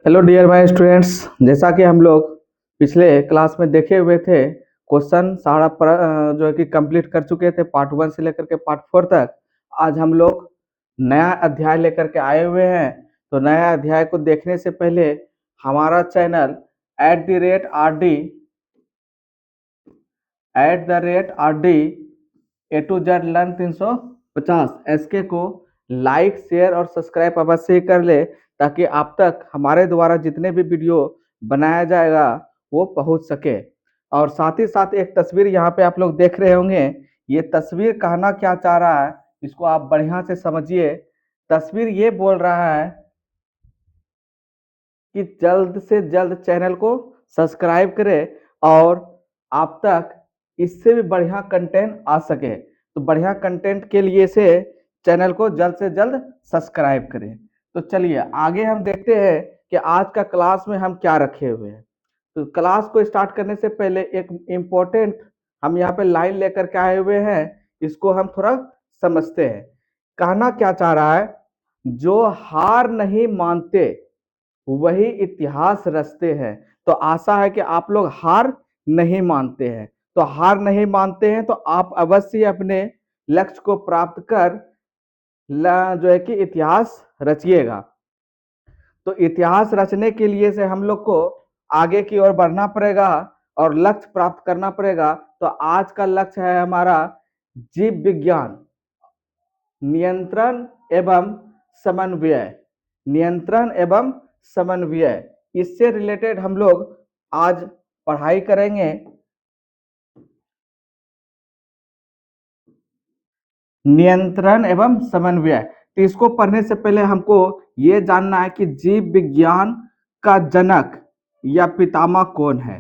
Hello dear my students. जैसा कि हम लोग पिछले क्लास में देखे हुए थे, क्वेश्चन सारा जो है कि कंप्लीट कर चुके थे पार्ट 1 से लेकर के पार्ट 4 तक। आज हम लोग नया अध्याय लेकर के आए हुए हैं। तो नया अध्याय को देखने से पहले हमारा channel @RD A to Z learn 350 SK को लाइक शेयर और सब्सक्राइब अवश्य ही कर ले, ताकि आप तक हमारे द्वारा जितने भी वीडियो बनाया जाएगा वो पहुंच सके। और साथ ही साथ एक तस्वीर यहाँ पे आप लोग देख रहे होंगे। ये तस्वीर कहना क्या चाह रहा है, इसको आप बढ़िया से समझिए। तस्वीर ये बोल रहा है कि जल्द से जल्द चैनल को सब्सक्राइब करें और आप तक इससे भी बढ़िया कंटेंट आ सके। तो बढ़िया कंटेंट के लिए से चैनल को जल्द से जल्द सब्सक्राइब करें। तो चलिए आगे हम देखते हैं कि आज का क्लास में हम क्या रखे हुए हैं। तो क्लास को स्टार्ट करने से पहले एक इम्पोर्टेंट हम यहाँ पे लाइन लेकर के आए हुए हैं, इसको हम थोड़ा समझते हैं। कहना क्या चाह रहा है, जो हार नहीं मानते वही इतिहास रचते हैं। तो आशा है कि आप लोग हार नहीं मानते हैं। तो हार नहीं मानते हैं तो आप अवश्य अपने लक्ष्य को प्राप्त कर जो है कि इतिहास रचिएगा। तो इतिहास रचने के लिए से हम लोग को आगे की ओर बढ़ना पड़ेगा और लक्ष्य प्राप्त करना पड़ेगा। तो आज का लक्ष्य है हमारा जीव विज्ञान, नियंत्रण एवं समन्वय। नियंत्रण एवं समन्वय, इससे रिलेटेड हम लोग आज पढ़ाई करेंगे। नियंत्रण एवं समन्वय, तो इसको पढ़ने से पहले हमको ये जानना है कि जीव विज्ञान का जनक या पितामह कौन है।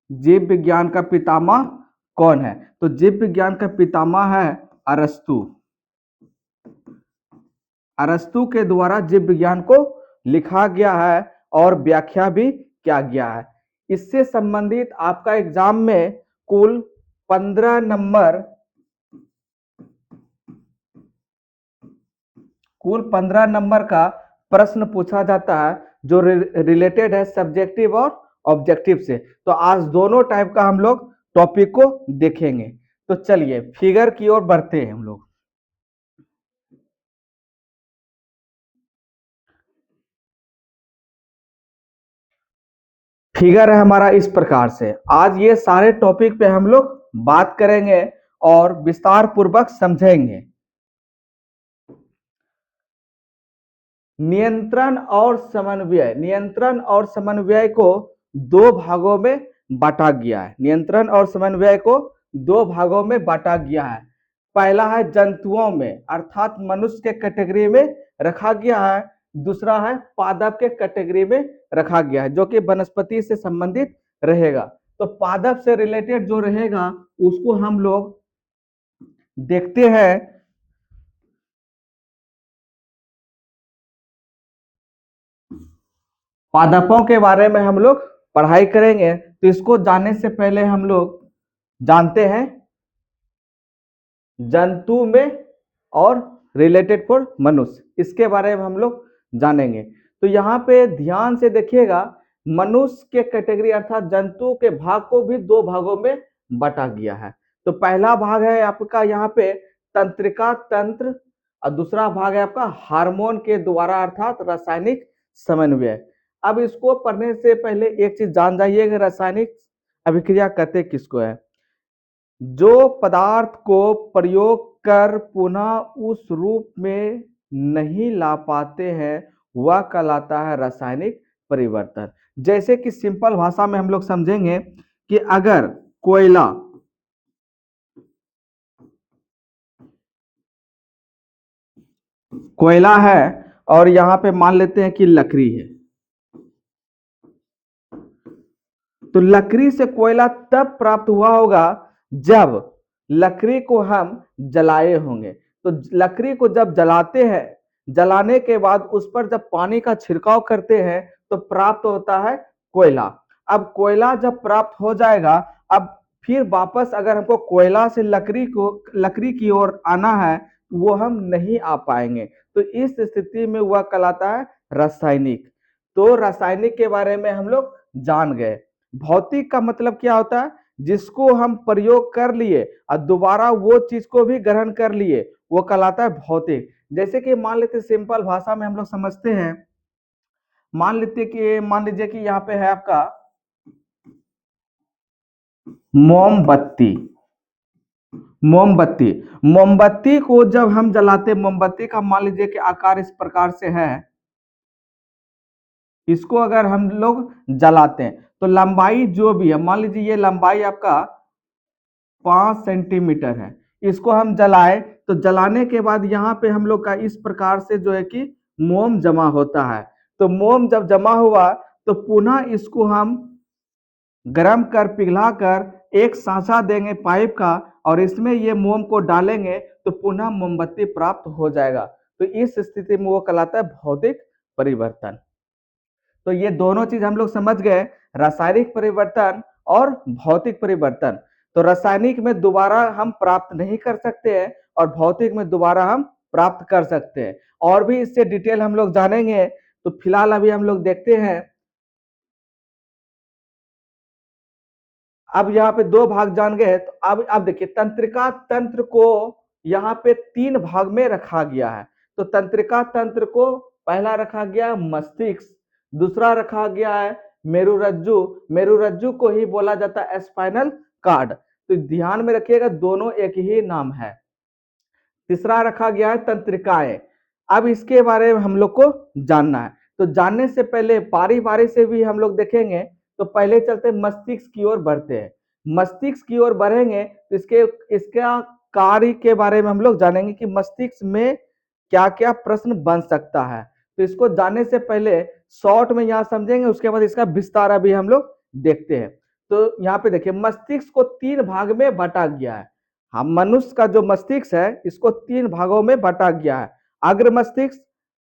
जीव विज्ञान का पितामह कौन है? तो जीव विज्ञान का पितामह है अरस्तु। अरस्तु के द्वारा जीव विज्ञान को लिखा गया है और व्याख्या भी किया गया है। इससे संबंधित आपका एग्जाम में कुल 15 नंबर का प्रश्न पूछा जाता है, जो रिलेटेड है सब्जेक्टिव और ऑब्जेक्टिव से। तो आज दोनों टाइप का हम लोग टॉपिक को देखेंगे। तो चलिए फिगर की ओर बढ़ते हैं हम लोग। फिगर है हमारा इस प्रकार से। आज ये सारे टॉपिक पे हम लोग बात करेंगे और विस्तार पूर्वक समझेंगे। नियंत्रण और समन्वय, नियंत्रण और समन्वय को दो भागों में बांटा गया है। नियंत्रण और समन्वय को दो भागों में बांटा गया है। पहला है जंतुओं में, अर्थात मनुष्य के कैटेगरी में रखा गया है। दूसरा है पादप के कैटेगरी में रखा गया है, जो कि वनस्पति से संबंधित रहेगा। तो पादप से रिलेटेड जो रहेगा उसको हम लोग देखते हैं। पादपों के बारे में हम लोग पढ़ाई करेंगे। तो इसको जानने से पहले हम लोग जानते हैं जंतु में और रिलेटेड फॉर मनुष्य, इसके बारे में हम लोग जानेंगे। तो यहाँ पे ध्यान से देखिएगा, मनुष्य के कैटेगरी अर्थात जंतु के भाग को भी दो भागों में बांटा गया है। तो पहला भाग है आपका यहाँ पे तंत्रिका तंत्र, और दूसरा भाग है आपका हार्मोन के द्वारा अर्थात रासायनिक समन्वय। अब इसको पढ़ने से पहले एक चीज जान जाइए कि रासायनिक अभिक्रिया कहते किसको है। जो पदार्थ को प्रयोग कर पुनः उस रूप में नहीं ला पाते हैं वह कहलाता है रासायनिक परिवर्तन। जैसे कि सिंपल भाषा में हम लोग समझेंगे कि अगर कोयला कोयला है और यहाँ पे मान लेते हैं कि लकड़ी है, तो लकड़ी से कोयला तब प्राप्त हुआ होगा जब लकड़ी को हम जलाए होंगे। तो लकड़ी को जब जलाते हैं, जलाने के बाद उस पर जब पानी का छिड़काव करते हैं तो प्राप्त होता है कोयला। अब कोयला जब प्राप्त हो जाएगा, अब फिर वापस अगर हमको कोयला से लकड़ी की ओर आना है वो हम नहीं आ पाएंगे। तो इस स्थिति में वह कहलाता है रासायनिक। तो रासायनिक के बारे में हम लोग जान गए। भौतिक का मतलब क्या होता है? जिसको हम प्रयोग कर लिए और दोबारा वो चीज को भी ग्रहण कर लिए, वो कहलाता है भौतिक। जैसे कि मान लेते सिंपल भाषा में हम लोग समझते हैं, मान लीजिए कि यहाँ पे है आपका मोमबत्ती। मोमबत्ती मोमबत्ती को जब हम जलाते, मोमबत्ती का मान लीजिए कि आकार इस प्रकार से है, इसको अगर हम लोग जलाते हैं तो लंबाई जो भी है, मान लीजिए ये लंबाई आपका 5 सेंटीमीटर है, इसको हम जलाए तो जलाने के बाद यहाँ पे हम लोग का इस प्रकार से जो है कि मोम जमा होता है। तो मोम जब जमा हुआ तो पुनः इसको हम गर्म कर पिघला कर एक सांचा देंगे पाइप का, और इसमें ये मोम को डालेंगे तो पुनः मोमबत्ती प्राप्त हो जाएगा। तो इस स्थिति में वो कहलाता है भौतिक परिवर्तन। तो ये दोनों चीज हम लोग समझ गए, रासायनिक परिवर्तन और भौतिक परिवर्तन। तो रासायनिक में दोबारा हम प्राप्त नहीं कर सकते हैं और भौतिक में दोबारा हम प्राप्त कर सकते हैं। और भी इससे डिटेल हम लोग जानेंगे। तो फिलहाल अभी हम लोग देखते हैं, अब यहाँ पे दो भाग जान गए। तो अब देखिए, तंत्रिका तंत्र को यहाँ पे 3 भाग में रखा गया है। तो तंत्रिका तंत्र को पहला रखा गया मस्तिष्क, दूसरा रखा गया है मेरुरज्जु, मेरुरज्जु को ही बोला जाता है स्पाइनल कार्ड। तो ध्यान में रखिएगा, दोनों एक ही नाम है। तीसरा रखा गया है तंत्रिकाएं। अब इसके बारे में हम लोग को जानना है। तो जानने से पहले बारी बारी से भी हम लोग देखेंगे। तो पहले चलते मस्तिष्क की ओर बढ़ते हैं। मस्तिष्क की ओर बढ़ेंगे तो इसका कार्य के बारे में हम लोग जानेंगे कि मस्तिष्क में क्या क्या प्रश्न बन सकता है। तो इसको जानने से पहले शॉर्ट में यहाँ समझेंगे, उसके बाद इसका विस्तार अभी हम लोग देखते हैं। तो यहाँ पे देखिए, मस्तिष्क को 3 भाग में बांटा गया है। हम मनुष्य का जो मस्तिष्क है इसको 3 भागों में बांटा गया है, अग्र मस्तिष्क,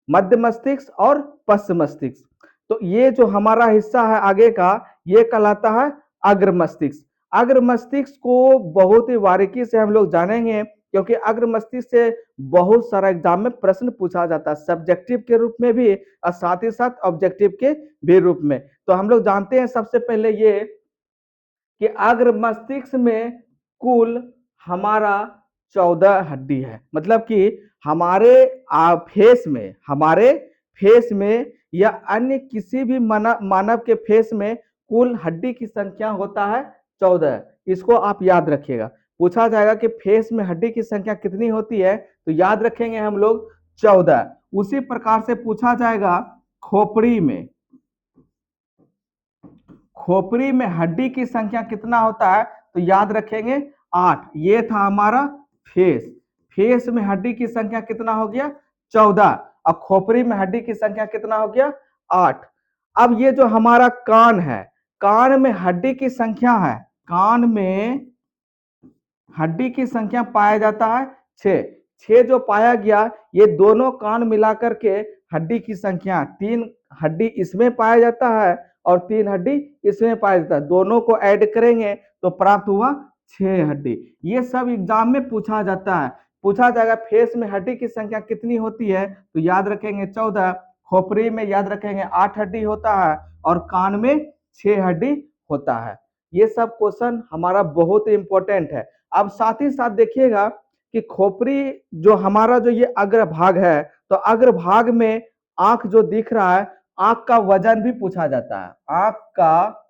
मध्य मस्तिष्क और पश्च मस्तिष्क। तो ये जो हमारा हिस्सा है आगे का, ये कहलाता है अग्र मस्तिष्क। अग्र मस्तिष्क को बहुत ही बारीकी से हम लोग जानेंगे, क्योंकि अग्र मस्तिष्क से बहुत सारा एग्जाम में प्रश्न पूछा जाता है, सब्जेक्टिव के रूप में भी और साथ ही साथ ऑब्जेक्टिव के भी रूप में। तो हम लोग जानते हैं सबसे पहले ये कि अग्र मस्तिष्क में कुल हमारा 14 हड्डी है। मतलब कि हमारे फेस में या अन्य किसी भी मानव के फेस में कुल हड्डी की संख्या होता है 14। इसको आप याद रखिएगा। पूछा जाएगा कि फेस में हड्डी की संख्या कितनी होती है, तो याद रखेंगे हम लोग 14। उसी प्रकार से पूछा जाएगा खोपड़ी में हड्डी की संख्या कितना होता है, तो याद रखेंगे 8। ये था हमारा फेस। फेस में हड्डी की संख्या कितना हो गया, 14, और खोपड़ी में हड्डी की संख्या कितना हो गया, 8। अब ये जो हमारा कान है, कान में हड्डी की संख्या है, कान में हड्डी की संख्या पाया जाता है 6। 6 जो पाया गया, ये दोनों कान मिलाकर के हड्डी की संख्या, 3 हड्डी इसमें पाया जाता है और 3 हड्डी इसमें पाया जाता है, दोनों को ऐड करेंगे तो प्राप्त हुआ 6 हड्डी। ये सब एग्जाम में पूछा जाता है। पूछा जाएगा फेस में हड्डी की संख्या कितनी होती है, तो याद रखेंगे 14, खोपड़ी में याद रखेंगे 8 हड्डी होता है और कान में 6 हड्डी होता है। ये सब क्वेश्चन हमारा बहुत ही इंपॉर्टेंट है। अब साथ ही साथ देखिएगा कि खोपड़ी जो हमारा जो ये अग्रभाग है, तो अग्रभाग में आंख जो दिख रहा है, आंख का वजन भी पूछा जाता है। आंख का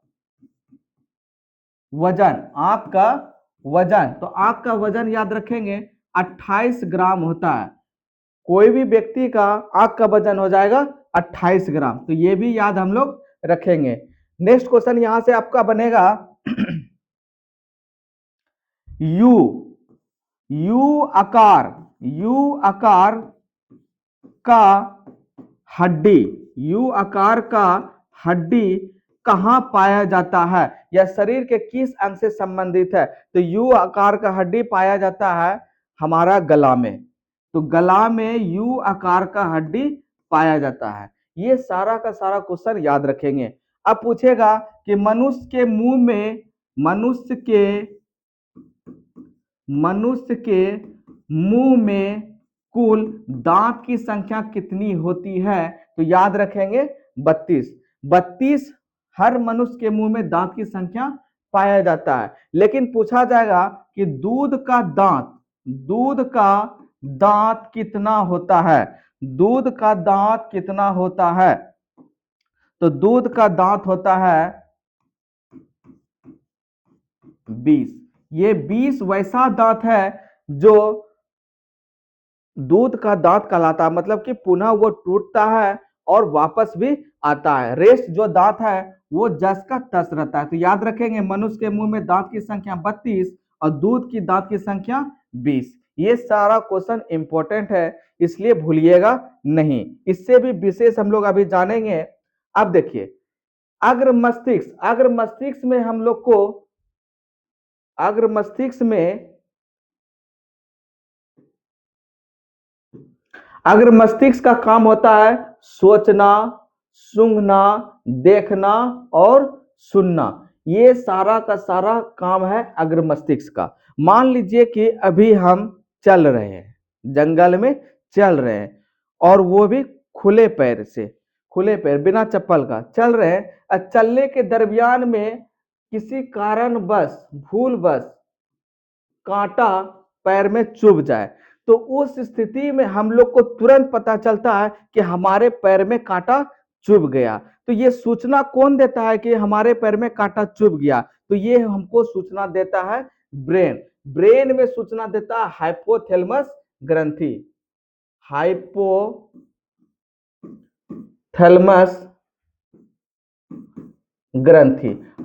वजन, तो आंख का वजन याद रखेंगे 28 ग्राम होता है। कोई भी व्यक्ति का आंख का वजन हो जाएगा 28 ग्राम। तो ये भी याद हम लोग रखेंगे। नेक्स्ट क्वेश्चन यहां से आपका बनेगा यू यू आकार का हड्डी, यू आकार का हड्डी कहाँ पाया जाता है या शरीर के किस अंग से संबंधित है? तो यू आकार का हड्डी पाया जाता है हमारा गला में। तो गला में यू आकार का हड्डी पाया जाता है। ये सारा का सारा क्वेश्चन याद रखेंगे। अब पूछेगा कि मनुष्य के मुंह में कुल दांत की संख्या कितनी होती है? तो याद रखेंगे 32। 32 हर मनुष्य के मुंह में दांत की संख्या पाया जाता है। लेकिन पूछा जाएगा कि दूध का दांत कितना होता है? दूध का दांत कितना होता है? तो दूध का दांत होता है 20। ये 20 वैसा दांत है जो दूध का दांत कहलाता है, मतलब कि पुनः वो टूटता है और वापस भी आता है। रेस्ट जो दांत है वो जस का तस रहता है। तो याद रखेंगे मनुष्य के मुंह में दांत की संख्या 32 और दूध की दांत की संख्या 20। ये सारा क्वेश्चन इंपॉर्टेंट है, इसलिए भूलिएगा नहीं। इससे भी विशेष हम लोग अभी जानेंगे। अब देखिए अग्र मस्तिष्क में हम लोग को अग्र मस्तिष्क का काम होता है सोचना, सूंघना, देखना और सुनना। ये सारा का सारा काम है अग्र मस्तिष्क का। मान लीजिए कि अभी हम चल रहे हैं, जंगल में चल रहे हैं और वो भी खुले पैर बिना चप्पल का चल रहे हैं। और चलने के दरमियान में किसी कारणवश भूलवश कांटा पैर में चुभ जाए, तो उस स्थिति में हम लोग को तुरंत पता चलता है कि हमारे पैर में कांटा चुभ गया। तो ये सूचना कौन देता है कि हमारे पैर में कांटा चुभ गया? तो ये हमको सूचना देता है ब्रेन में सूचना देता है हाइपोथैलेमस ग्रंथि।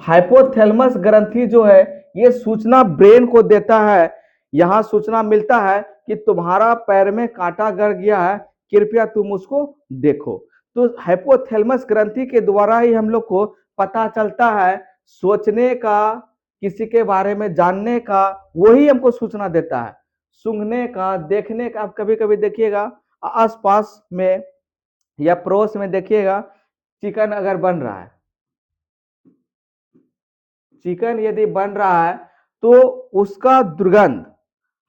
हाइपोथैलेमस ग्रंथि जो है ये सूचना ब्रेन को देता है। यहां सूचना मिलता है कि तुम्हारा पैर में कांटा गड़ गया है, कृपया तुम उसको देखो। तो हाइपोथैलेमस ग्रंथि के द्वारा ही हम लोग को पता चलता है सोचने का, किसी के बारे में जानने का, वही हमको सूचना देता है। सूंघने का, देखने का। आप कभी कभी देखिएगा आसपास में या पड़ोस में देखिएगा चिकन अगर बन रहा है, चिकन यदि बन रहा है तो उसका दुर्गंध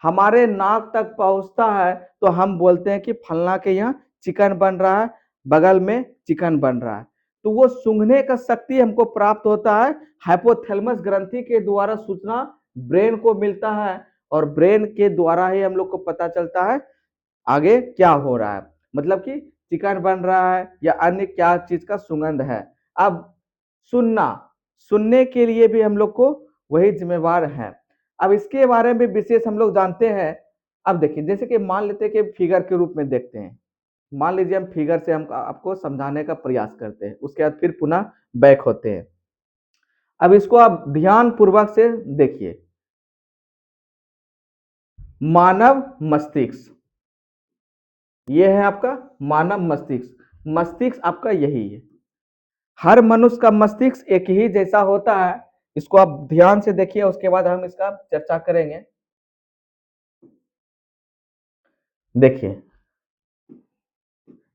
हमारे नाक तक पहुंचता है, तो हम बोलते हैं कि फलना के यहाँ चिकन बन रहा है, बगल में चिकन बन रहा है। तो वो सूंघने का शक्ति हमको प्राप्त होता है हाइपोथैलेमस ग्रंथि के द्वारा। सूचना ब्रेन को मिलता है और ब्रेन के द्वारा ही हम लोग को पता चलता है आगे क्या हो रहा है, मतलब कि चिकन बन रहा है या अन्य क्या चीज का सुगंध है। अब सुनना, सुनने के लिए भी हम लोग को वही जिम्मेवार है। अब इसके बारे में विशेष हम लोग जानते हैं। अब देखिए जैसे कि मान लेते हैं कि फिगर के रूप में देखते हैं। मान लीजिए हम फिगर से हम आपको समझाने का प्रयास करते हैं, उसके बाद फिर पुनः बैक होते हैं। अब इसको आप ध्यान पूर्वक से देखिए। मानव मस्तिष्क, ये है आपका मानव मस्तिष्क। मस्तिष्क आपका यही है। हर मनुष्य का मस्तिष्क एक ही जैसा होता है। इसको आप ध्यान से देखिए, उसके बाद हम इसका चर्चा करेंगे। देखिए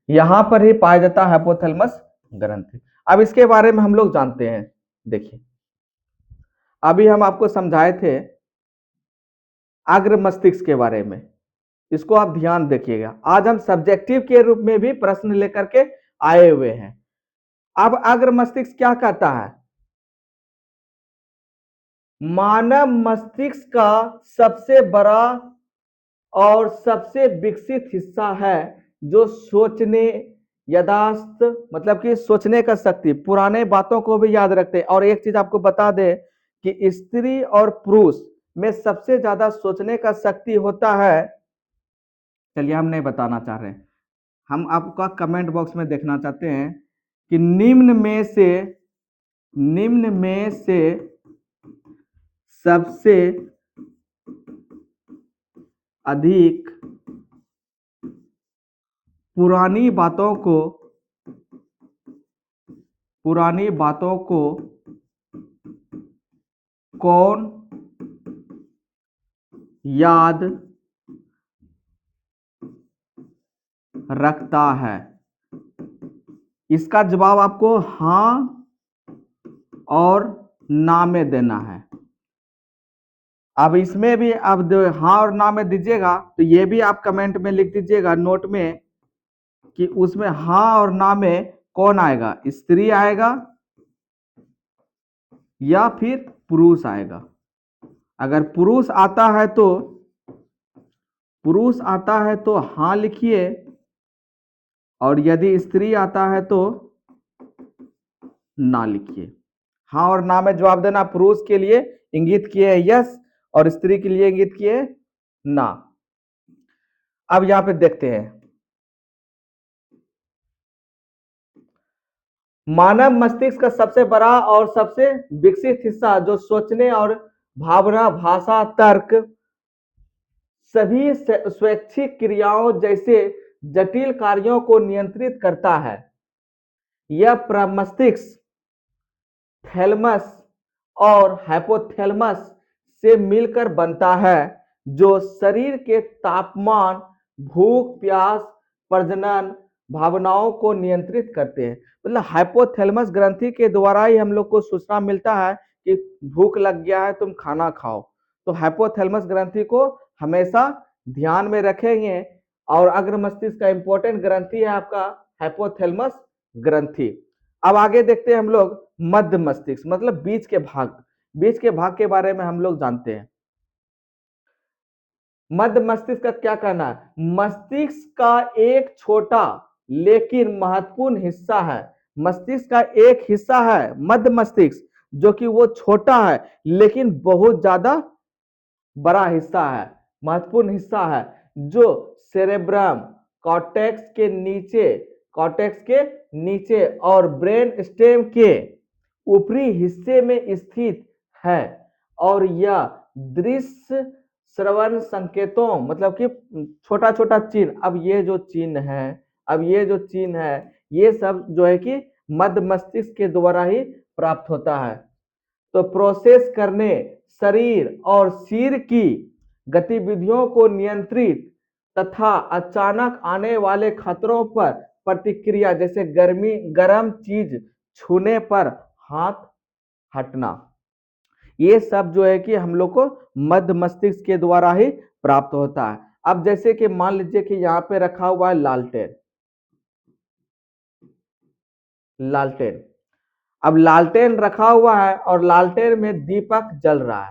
यहां पर ही पाया जाता है हाइपोथैलेमस ग्रंथि। अब इसके बारे में हम लोग जानते हैं। देखिए अभी हम आपको समझाए थे अग्र मस्तिष्क के बारे में, इसको आप ध्यान देखिएगा। आज हम सब्जेक्टिव के रूप में भी प्रश्न लेकर के आए हुए हैं। अब अग्र मस्तिष्क क्या कहता है? मानव मस्तिष्क का सबसे बड़ा और सबसे विकसित हिस्सा है जो सोचने, यादाश्त मतलब कि सोचने का शक्ति, पुराने बातों को भी याद रखते हैं। और एक चीज आपको बता दे कि स्त्री और पुरुष में सबसे ज्यादा सोचने का शक्ति होता है। चलिए हम नहीं बताना चाह रहे, हम आपका कमेंट बॉक्स में देखना चाहते हैं कि निम्न में से सबसे अधिक पुरानी बातों को कौन याद रखता है? इसका जवाब आपको हां और ना में देना है। अब इसमें भी अब हाँ और ना में दीजिएगा, तो ये भी आप कमेंट में लिख दीजिएगा नोट में कि उसमें हाँ और ना में कौन आएगा, स्त्री आएगा या फिर पुरुष आएगा। अगर पुरुष आता है तो हाँ लिखिए, और यदि स्त्री आता है तो ना लिखिए। हाँ और ना में जवाब देना। पुरुष के लिए इंगित किए यस और स्त्री के लिए इंगित किए ना। अब यहां पे देखते हैं, मानव मस्तिष्क का सबसे बड़ा और सबसे विकसित हिस्सा जो सोचने और भावना, भाषा, तर्क, सभी स्वैच्छिक क्रियाओं जैसे जटिल कार्यों को नियंत्रित करता है, यह प्रमस्तिष्क थैलमस और हाइपोथैलेमस से मिलकर बनता है, जो शरीर के तापमान, भूख, प्यास, प्रजनन, भावनाओं को नियंत्रित करते हैं। मतलब हाइपोथैलेमस ग्रंथि के द्वारा ही हम लोग को सूचना मिलता है कि भूख लग गया है, तुम खाना खाओ। तो हाइपोथैलेमस ग्रंथि को हमेशा ध्यान में रखेंगे। और अग्र मस्तिष्क का इंपॉर्टेंट ग्रंथि है आपका हाइपोथैलेमस ग्रंथि। अब आगे देखते हैं हम लोग मध्य मस्तिष्क, मतलब बीच के भाग के बारे में हम लोग जानते हैं। मध्य मस्तिष्क का क्या कहना है? मस्तिष्क का एक छोटा लेकिन महत्वपूर्ण हिस्सा है। मस्तिष्क का एक हिस्सा है मध्य मस्तिष्क, जो कि वो छोटा है लेकिन बहुत ज्यादा बड़ा हिस्सा है, महत्वपूर्ण हिस्सा है, जो सेरेब्रम, कॉर्टेक्स के नीचे और ब्रेन स्टेम के ऊपरी हिस्से में स्थित है। और यह दृश्य, श्रवण, संकेतों, मतलब कि छोटा छोटा चिन्ह, अब ये जो चिन्ह है ये सब जो है कि मध्य मस्तिष्क के द्वारा ही प्राप्त होता है। तो प्रोसेस करने, शरीर और सिर की गतिविधियों को नियंत्रित तथा अचानक आने वाले खतरों पर प्रतिक्रिया, जैसे गर्म चीज छूने पर हाथ हटना, ये सब जो है कि हम लोग को मध्य मस्तिष्क के द्वारा ही प्राप्त होता है। अब जैसे कि मान लीजिए कि यहाँ पे रखा हुआ है लालटेन। अब लालटेन रखा हुआ है और लालटेन में दीपक जल रहा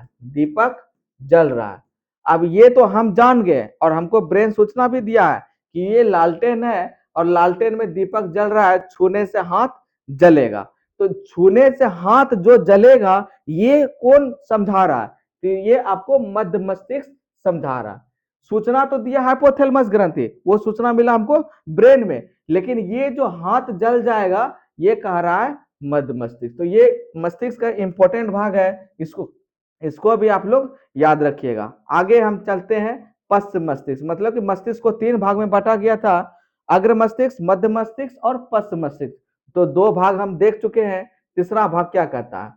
है। अब ये तो हम जान गए और हमको ब्रेन सूचना भी दिया है कि ये लालटेन है और लालटेन में दीपक जल रहा है, छूने से हाथ जलेगा। तो छूने से हाथ जो जलेगा ये कौन समझा रहा है? तो ये आपको मध्य मस्तिष्क समझा रहा है। सूचना तो दिया हाइपोथैलेमस ग्रंथि, वो सूचना मिला हमको ब्रेन में, लेकिन ये जो हाथ जल जाएगा ये कह रहा है मध्य मस्तिष्क। तो ये मस्तिष्क का इंपॉर्टेंट भाग है, इसको भी आप लोग याद रखिएगा। आगे हम चलते हैं पश्च मस्तिष्क, मतलब कि मस्तिष्क को 3 भाग में बांटा गया था, अग्र मस्तिष्क, मध्य मस्तिष्क और पश्च मस्तिष्क। तो 2 भाग हम देख चुके हैं, तीसरा भाग क्या कहता है?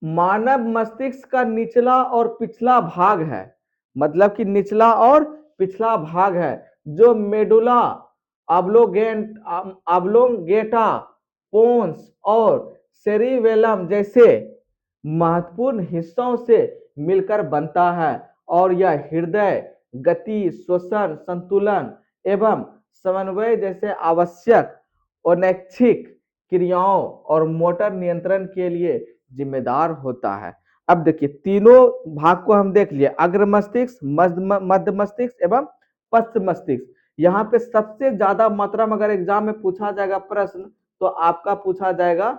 मानव मस्तिष्क का निचला और पिछला भाग है, मतलब कि निचला और पिछला भाग है, जो मेडुला ऑब्लोंगेटा, पोन्स और सेरिबेलम जैसे महत्वपूर्ण हिस्सों से मिलकर बनता है। और यह हृदय गति, श्वसन, संतुलन एवं समन्वय जैसे आवश्यक अनैच्छिक क्रियाओं और मोटर नियंत्रण के लिए जिम्मेदार होता है। अब देखिए तीनों भाग को हम देख लिए, अग्र मस्तिष्क, मध्य मस्तिष्क एवं पश्च मस्तिष्क। यहाँ पे सबसे ज्यादा मात्रा में अगर एग्जाम में पूछा जाएगा प्रश्न, तो आपका पूछा जाएगा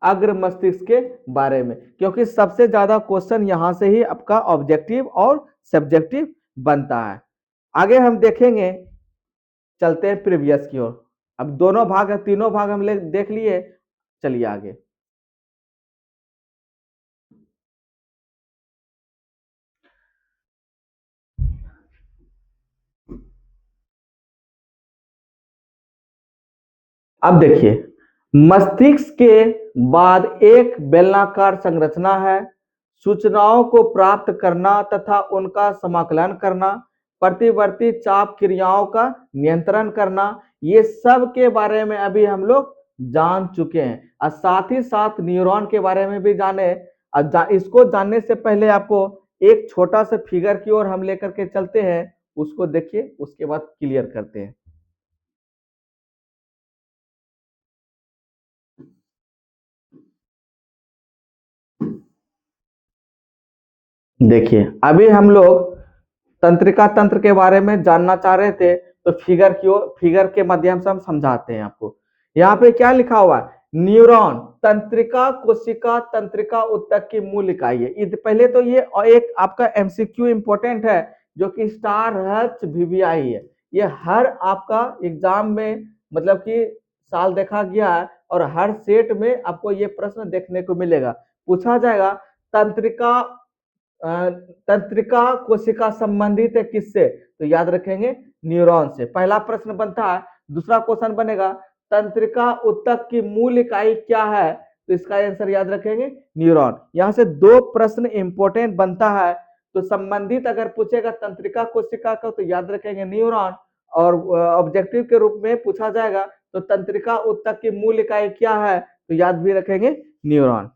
अग्र मस्तिष्क के बारे में, क्योंकि सबसे ज्यादा क्वेश्चन यहां से ही आपका ऑब्जेक्टिव और सब्जेक्टिव बनता है। आगे हम देखेंगे, चलते हैं प्रीवियस की ओर। अब दोनों भाग है, तीनों भाग हम देख लिए, चलिए आगे। अब देखिए, मस्तिष्क के बाद एक बेलनाकार संरचना है। सूचनाओं को प्राप्त करना तथा उनका समाकलन करना, प्रतिवर्ती चाप क्रियाओं का नियंत्रण करना, ये सब के बारे में अभी हम लोग जान चुके हैं। और साथ ही साथ न्यूरॉन के बारे में भी जाने, इसको जानने से पहले आपको एक छोटा सा फिगर की ओर हम लेकर के चलते हैं, उसको देखिए, उसके बाद क्लियर करते हैं। देखिए, अभी हम लोग तंत्रिका तंत्र के बारे में जानना चाह रहे थे, तो फिगर के माध्यम से हम समझाते हैं आपको। यहाँ पे क्या लिखा हुआ है? न्यूरॉन, तंत्रिका कोशिका तंत्रिका ऊतक की मूल इकाई है। पहले तो ये एक आपका एमसीक्यू इंपॉर्टेंट है, जो कि स्टार एच वीवीआई है। ये हर आपका एग्जाम में मतलब कि साल देखा गया है, और हर सेट में आपको ये प्रश्न देखने को मिलेगा। पूछा जाएगा तंत्रिका तंत्रिका कोशिका संबंधित है किससे? तो याद रखेंगे न्यूरॉन से। पहला प्रश्न बनता है। दूसरा क्वेश्चन बनेगा तंत्रिका ऊतक की मूल इकाई क्या है? तो इसका आंसर याद रखेंगे न्यूरॉन। यहां से दो प्रश्न इंपॉर्टेंट बनता है। तो संबंधित अगर पूछेगा तंत्रिका कोशिका का, तो याद रखेंगे न्यूरॉन। और ऑब्जेक्टिव के रूप में पूछा जाएगा तो तंत्रिका ऊतक की मूल इकाई क्या है, तो याद भी रखेंगे न्यूरॉन।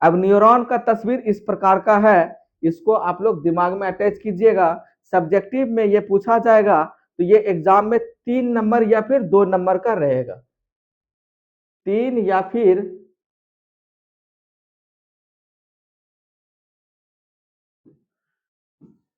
अब न्यूरॉन का तस्वीर इस प्रकार का है, इसको आप लोग दिमाग में अटैच कीजिएगा। सब्जेक्टिव में ये पूछा जाएगा, तो ये एग्जाम में 3 नंबर या फिर 2 नंबर का रहेगा। 3 या फिर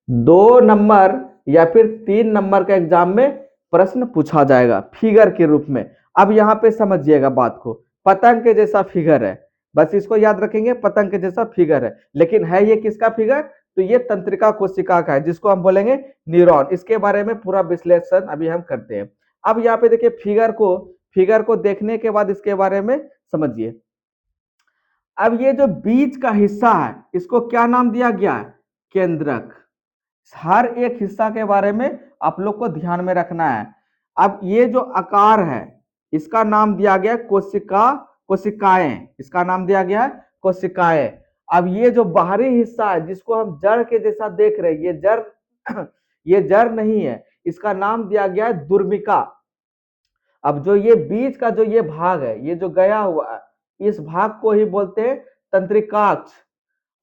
2 नंबर या फिर 3 नंबर का एग्जाम में प्रश्न पूछा जाएगा फिगर के रूप में। अब यहाँ पे समझिएगा बात को, पतंग के जैसा फिगर है, बस इसको याद रखेंगे, पतंग के जैसा फिगर है। लेकिन है ये किसका फिगर? तो ये तंत्रिका कोशिका का है, जिसको हम बोलेंगे न्यूरॉन। इसके बारे में पूरा विश्लेषण अभी हम करते हैं। अब यहाँ पे देखिए फिगर को देखने के बाद इसके बारे में समझिए। अब ये जो बीच का हिस्सा है, इसको क्या नाम दिया गया है? केंद्रक। हर एक हिस्सा के बारे में आप लोग को ध्यान में रखना है। अब ये जो आकार है, इसका नाम दिया गया कोशिकाएं। इसका नाम दिया गया है कोशिकाएं। अब ये जो बाहरी हिस्सा है, जिसको हम जड़ के जैसा देख रहे हैं, ये जड़ ये जड़ नहीं है, इसका नाम दिया गया है दुर्मिका। अब जो ये बीच का जो ये भाग है, ये जो गया हुआ है, इस भाग को ही बोलते हैं तंत्रिकाक्ष।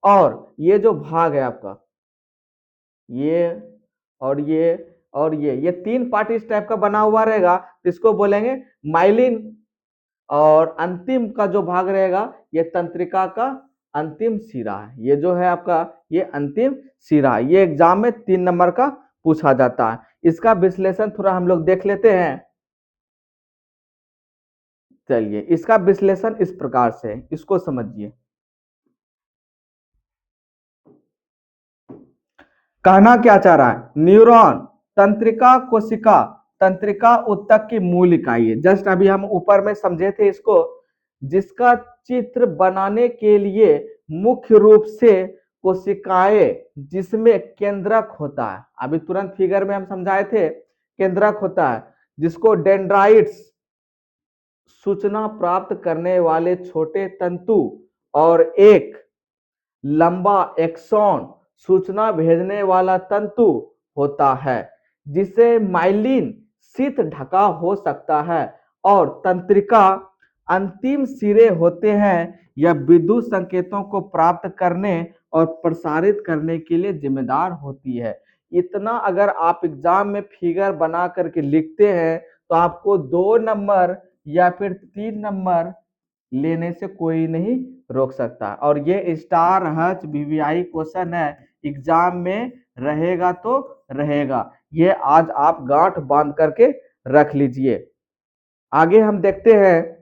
और ये जो भाग है आपका, ये और ये 3 पार्ट इस टाइप का बना हुआ रहेगा, इसको बोलेंगे माइलिन। और अंतिम का जो भाग रहेगा, ये तंत्रिका का अंतिम सिरा है। ये जो है आपका, ये अंतिम सिरा है। ये एग्जाम में 3 नंबर का पूछा जाता है। इसका विश्लेषण थोड़ा हम लोग देख लेते हैं। चलिए, इसका विश्लेषण इस प्रकार से है, इसको समझिए। कहना क्या चाह रहा है? न्यूरॉन, तंत्रिका कोशिका तंत्रिका ऊतक की मूल इकाई है। जस्ट अभी हम ऊपर में समझे थे इसको, जिसका चित्र बनाने के लिए मुख्य रूप से कोशिकाएं, जिसमें केंद्रक होता है। अभी तुरंत फिगर में हम समझाए थे, केंद्रक होता है, जिसको डेंड्राइट्स, सूचना प्राप्त करने वाले छोटे तंतु, और एक लंबा एक्सॉन, सूचना भेजने वाला तंतु होता है, जिसे माइलिन शीत ढका हो सकता है। और तंत्रिका अंतिम सिरे होते हैं, यह विद्युत संकेतों को प्राप्त करने और प्रसारित करने के लिए जिम्मेदार होती है। इतना अगर आप एग्जाम में फिगर बना करके लिखते हैं, तो आपको 2 नंबर या फिर 3 नंबर लेने से कोई नहीं रोक सकता। और ये स्टार हच वीवीआई क्वेश्चन है, एग्जाम में रहेगा तो रहेगा। ये आज आप गांठ बांध करके रख लीजिए। आगे हम देखते हैं।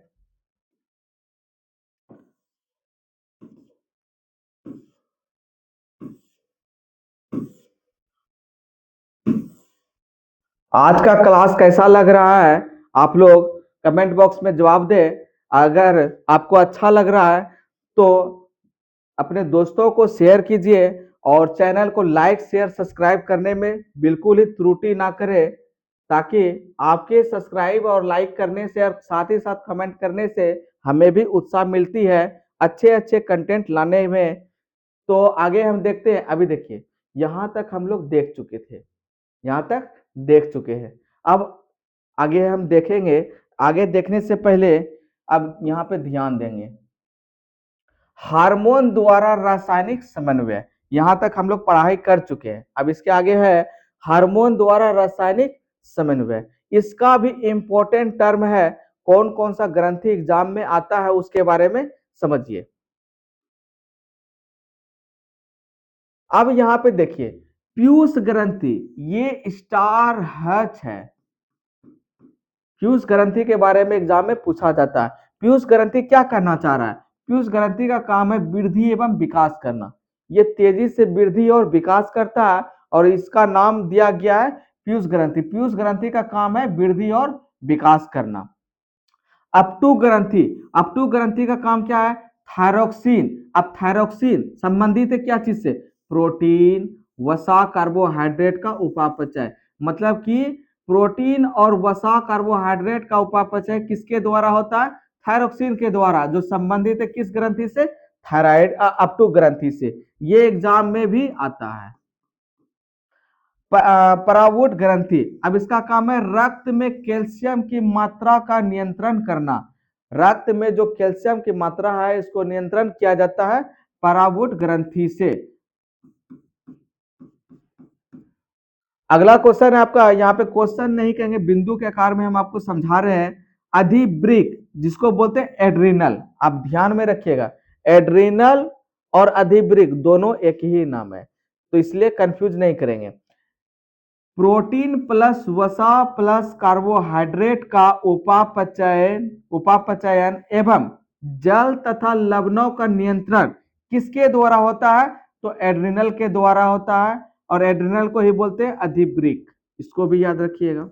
आज का क्लास कैसा लग रहा है, आप लोग कमेंट बॉक्स में जवाब दें। अगर आपको अच्छा लग रहा है, तो अपने दोस्तों को शेयर कीजिए, और चैनल को लाइक शेयर सब्सक्राइब करने में बिल्कुल ही त्रुटि ना करें, ताकि आपके सब्सक्राइब और लाइक करने से और साथ ही साथ कमेंट करने से हमें भी उत्साह मिलती है अच्छे अच्छे कंटेंट लाने में। तो आगे हम देखते हैं। अभी देखिए, यहाँ तक हम लोग देख चुके थे, यहाँ तक देख चुके हैं। अब आगे हम देखेंगे। आगे देखने से पहले अब यहाँ पे ध्यान देंगे। हार्मोन द्वारा रासायनिक समन्वय, यहां तक हम लोग पढ़ाई कर चुके हैं। अब इसके आगे है हार्मोन द्वारा रासायनिक समन्वय। इसका भी इंपॉर्टेंट टर्म है, कौन कौन सा ग्रंथि एग्जाम में आता है उसके बारे में समझिए। अब यहां पे देखिए पीयूष ग्रंथि, ये स्टार हच है। पीयूष ग्रंथि के बारे में एग्जाम में पूछा जाता है। पीयूष ग्रंथि क्या करना चाह रहा है? पीयूष ग्रंथि का काम है वृद्धि एवं विकास करना। ये तेजी से वृद्धि और विकास करता है और इसका नाम दिया गया है पीयूष ग्रंथि। पीयूष ग्रंथि का काम है वृद्धि और विकास करना। अपटू ग्रंथि, अपटू ग्रंथि का काम क्या है? थायरोक्सिन। अब थायरोक्सिन संबंधित है क्या चीज से? प्रोटीन, वसा, कार्बोहाइड्रेट का उपापचय। मतलब कि प्रोटीन और वसा कार्बोहाइड्रेट का उपापचय किसके द्वारा होता है? थायरोक्सिन के द्वारा, जो संबंधित है किस ग्रंथि से? थायराइड अपटू ग्रंथि से। ये एग्जाम में भी आता है। परावूट ग्रंथि, अब इसका काम है रक्त में कैल्शियम की मात्रा का नियंत्रण करना। रक्त में जो कैल्शियम की मात्रा है इसको नियंत्रण किया जाता है परावूट ग्रंथि से। अगला क्वेश्चन है आपका, यहाँ पे क्वेश्चन नहीं कहेंगे, बिंदु के आकार में हम आपको समझा रहे हैं। अधिवृक्क, जिसको बोलते हैं एड्रिनल, आप ध्यान में रखिएगा, एड्रिनल और अधिवृक्क दोनों एक ही नाम है, तो इसलिए कंफ्यूज नहीं करेंगे। प्रोटीन प्लस वसा प्लस कार्बोहाइड्रेट का उपापचयन एवं जल तथा लवणों का नियंत्रण किसके द्वारा होता है? तो एड्रिनल के द्वारा होता है, और एड्रिनल को ही बोलते हैं अधिवृक्क। इसको भी याद रखिएगा।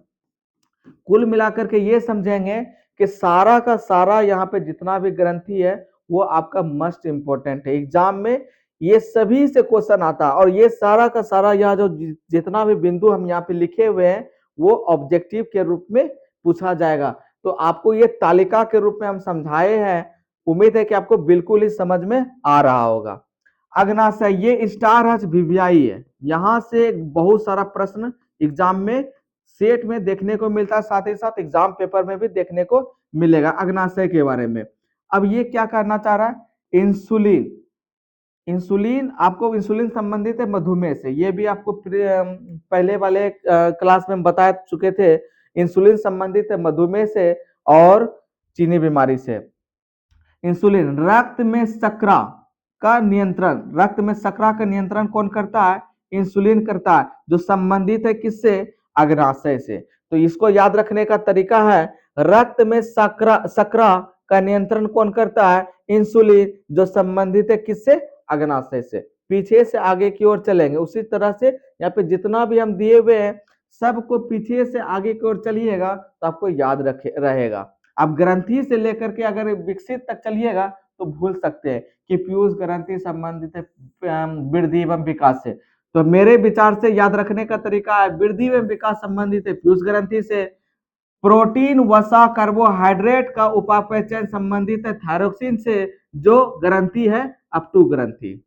कुल मिलाकर के ये समझेंगे कि सारा का सारा यहाँ पे जितना भी ग्रंथि है वो आपका मस्ट इंपॉर्टेंट है। एग्जाम में ये सभी से क्वेश्चन आता है, और ये सारा का सारा यहाँ जो जितना भी बिंदु हम यहाँ पे लिखे हुए हैं वो ऑब्जेक्टिव के रूप में पूछा जाएगा। तो आपको ये तालिका के रूप में हम समझाए हैं, उम्मीद है कि आपको बिल्कुल ही समझ में आ रहा होगा। अग्नाशय, ये स्टार हच वीवीआई है, यहाँ से बहुत सारा प्रश्न एग्जाम में सेट में देखने को मिलता है, साथ ही साथ एग्जाम पेपर में भी देखने को मिलेगा अग्नाशय के बारे में। अब ये क्या करना चाह रहा है? इंसुलिन, इंसुलिन आपको इंसुलिन संबंधित है मधुमेह से, ये भी आपको पहले वाले क्लास में बता चुके थे। इंसुलिन संबंधित है मधुमेह से और चीनी बीमारी से। इंसुलिन रक्त में शर्करा का नियंत्रण, रक्त में शर्करा का नियंत्रण कौन करता है? इंसुलिन करता है, जो संबंधित है किससे? अग्नाशय से। तो इसको याद रखने का तरीका है, रक्त में शर्करा का नियंत्रण कौन करता है? इंसुलिन, जो संबंधित है किससे? अग्नाशय से। पीछे से आगे की ओर चलेंगे, उसी तरह से यहाँ पे जितना भी हम दिए हुए हैं सबको पीछे से आगे की ओर चलिएगा तो आपको याद रहेगा। आप ग्रंथि से लेकर के अगर विकसित तक चलिएगा तो भूल सकते हैं कि पीयूष ग्रंथि संबंधित है वृद्धि एवं विकास से। तो मेरे विचार से याद रखने का तरीका है, वृद्धि एवं विकास संबंधित है पीयूष ग्रंथि से। प्रोटीन वसा कार्बोहाइड्रेट का उपापचयन संबंधित है थायरोक्सिन से, जो ग्रंथि है अपटू ग्रंथि।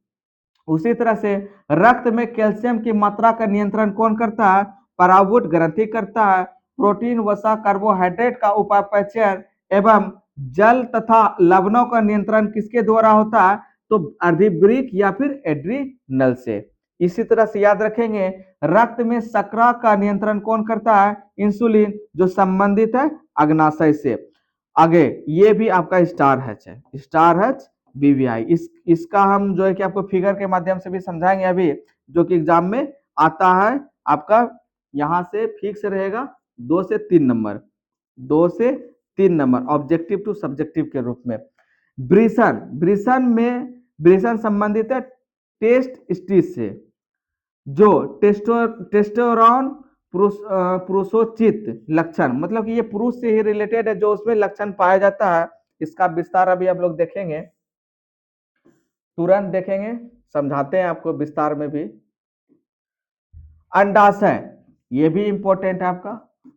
उसी तरह से रक्त में कैल्शियम की मात्रा का नियंत्रण कौन करता है? परावूट ग्रंथि करता है। प्रोटीन वसा कार्बोहाइड्रेट का उपापचयन एवं जल तथा लवणों का नियंत्रण किसके द्वारा होता है? तो अधिवृक्क या फिर एड्रिनल से। इसी तरह से याद रखेंगे, रक्त में शर्करा का नियंत्रण कौन करता है? इंसुलिन, जो संबंधित है अग्नाशय से। आगे ये भी आपका स्टार हच है, स्टार हच बीवीआई। इसका हम जो है कि आपको फिगर के माध्यम से भी समझाएंगे अभी, जो कि एग्जाम में आता है आपका। यहां से फिक्स रहेगा 2 से 3 नंबर, 2 से 3 नंबर ऑब्जेक्टिव टू सब्जेक्टिव के रूप में। ब्रिसन, ब्रिसन संबंधित है टेस्ट स्टिच से, जो टेस्टोस्टेरोन पुरुषोचित लक्षण, मतलब कि ये पुरुष से ही रिलेटेड है जो उसमें लक्षण पाया जाता है। इसका विस्तार अभी आप लोग देखेंगे, तुरंत देखेंगे, समझाते हैं आपको विस्तार में भी। अंडाशय, ये भी इंपॉर्टेंट है आपका।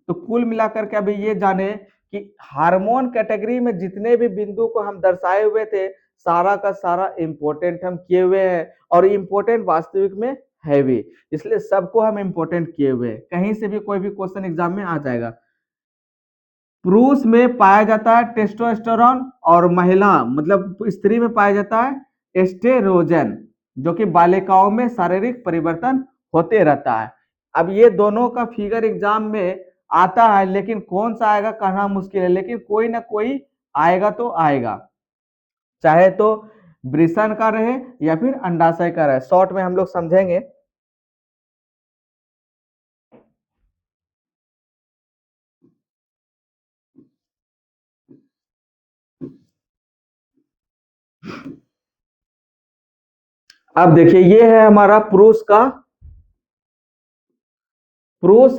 तो कुल मिलाकर के अभी ये जाने कि हार्मोन कैटेगरी में जितने भी बिंदु को हम दर्शाए हुए थे सारा का सारा इंपॉर्टेंट हम किए हुए हैं, और इंपॉर्टेंट वास्तविक में है भी, इसलिए सबको हम इंपॉर्टेंट किए हुए हैं। कहीं से भी कोई भी क्वेश्चन एग्जाम में आ जाएगा। पुरुष में पाया जाता है टेस्टोस्टेरोन, और महिला मतलब स्त्री में पाया जाता है एस्टेरोजन, जो कि बालिकाओं में शारीरिक परिवर्तन होते रहता है। अब ये दोनों का फिगर एग्जाम में आता है, लेकिन कौन सा आएगा कहना मुश्किल है, लेकिन कोई ना कोई आएगा तो आएगा, चाहे तो वृषण का रहे या फिर अंडाशय का रहे। शॉर्ट में हम लोग समझेंगे। अब देखिए, ये है हमारा पुरुष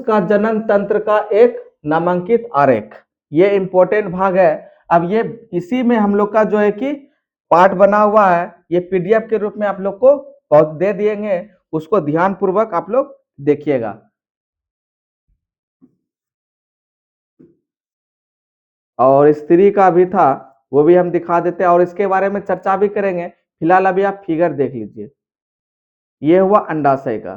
का जनन तंत्र का एक नामांकित आरेख। ये इंपॉर्टेंट भाग है। अब ये इसी में हम लोग का जो है कि पार्ट बना हुआ है, ये पीडीएफ के रूप में आप लोग को दे दिएंगे, उसको ध्यान पूर्वक आप लोग देखिएगा। और स्त्री का भी था, वो भी हम दिखा देते हैं और इसके बारे में चर्चा भी करेंगे। फिलहाल अभी आप फिगर देख लीजिए। ये हुआ अंडाशय का।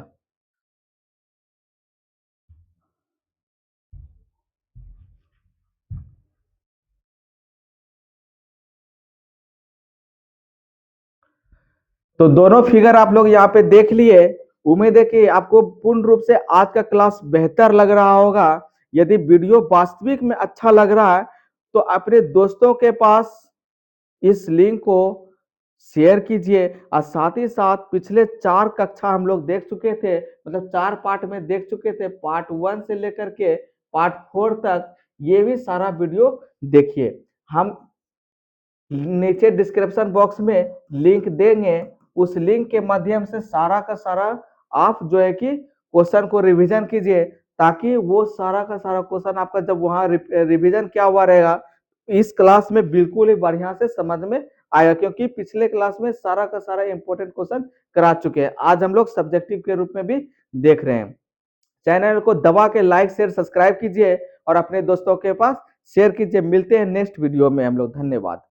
तो दोनों फिगर आप लोग यहाँ पे देख लिए। उम्मीद है कि आपको पूर्ण रूप से आज का क्लास बेहतर लग रहा होगा। यदि वीडियो वास्तविक में अच्छा लग रहा है तो अपने दोस्तों के पास इस लिंक को शेयर कीजिए। और साथ ही साथ पिछले 4 कक्षा हम लोग देख चुके थे, मतलब 4 पार्ट में देख चुके थे, पार्ट 1 से लेकर के पार्ट 4 तक। ये भी सारा वीडियो देखिए। हम नीचे डिस्क्रिप्शन बॉक्स में लिंक देंगे, उस लिंक के माध्यम से सारा का सारा आप जो है कि क्वेश्चन को रिवीजन कीजिए, ताकि वो सारा का सारा क्वेश्चन आपका जब वहां रिवीजन किया हुआ रहेगा, इस क्लास में बिल्कुल ही बढ़िया से समझ में आएगा। क्योंकि पिछले क्लास में सारा का सारा इंपॉर्टेंट क्वेश्चन करा चुके हैं, आज हम लोग सब्जेक्टिव के रूप में भी देख रहे हैं। चैनल को दबा के लाइक शेयर सब्सक्राइब कीजिए और अपने दोस्तों के पास शेयर कीजिए। मिलते हैं नेक्स्ट वीडियो में हम लोग। धन्यवाद।